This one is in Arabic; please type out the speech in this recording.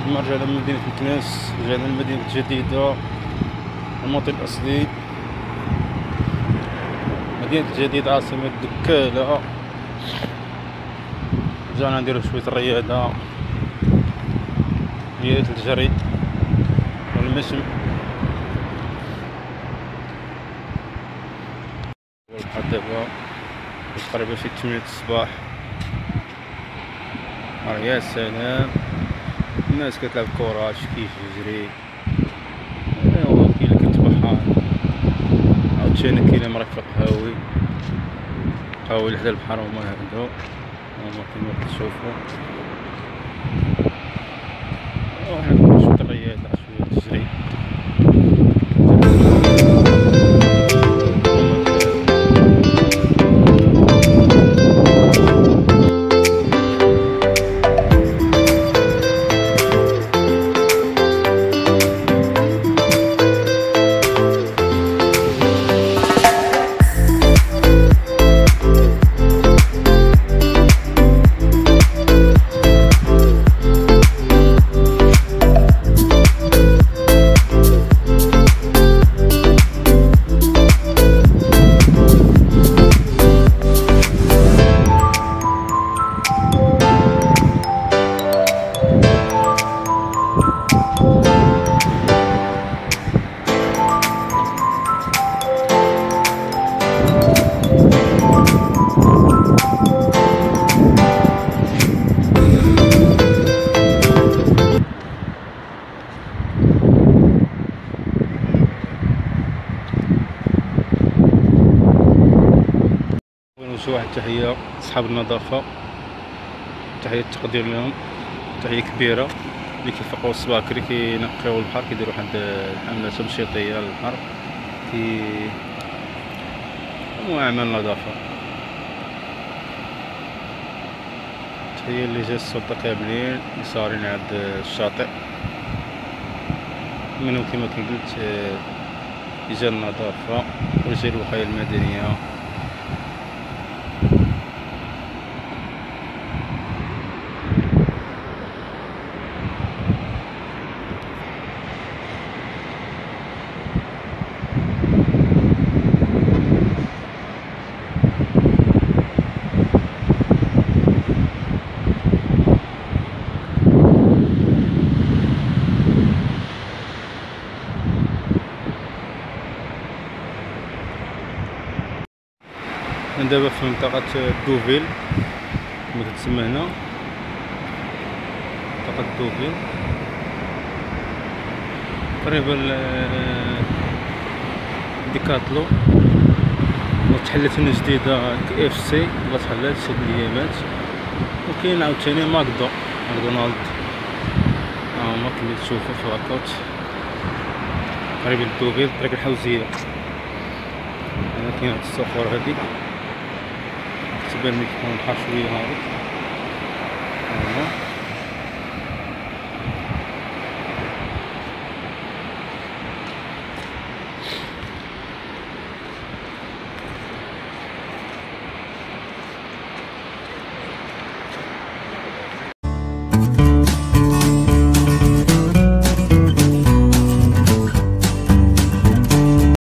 ما رجعنا من مدينة مكناس، رجعنا لمدينة جديدة الموطن الأصلي، مدينة جديدة عاصمة دكالة. رجعنا نديرو شوية الرياضة، رياضة الجري والمشي. والبحر دابا تقريبا شي 8 الصباح. يا سلام، الناس كتلعب كرة، شي كيف يجري. ايوا كاين اللي كيتبحر، عاوتاني كاين اللي مرافق قهاوي لحدا البحر هما هادو كيما كتشوفو. وحنا كنديرو شوية الرياضة، شوية الجري. واحد التحية لصحاب النظافة، تحية التقدير لهم، تحية كبيرة اللي كيفيقوا الصباح بكري كينقيو البحر، كيديروا واحد الحملة تمشيطية للبحر، أعمال نظافة. تحية اللي جا السلطة كاملين اللي صارين عند الشاطئ، منهم كما قلت رجال النظافة ورجال الوقاية المدنية. دابا في منطقة دوفيل كما كتسمى هنا، منطقة دوفيل قريبة ديكاتلو، وتحلت هنا جديدة KFC اللي تحلات هاد الأيامات، وكاين عاوتاني ماكدونالد هما كما تشوفو في اللاكوت قريبة لدوفيل طريق الحوزية. هنا كاين هاد الصخور هادي تبان لك يكون البحر شويه هابط.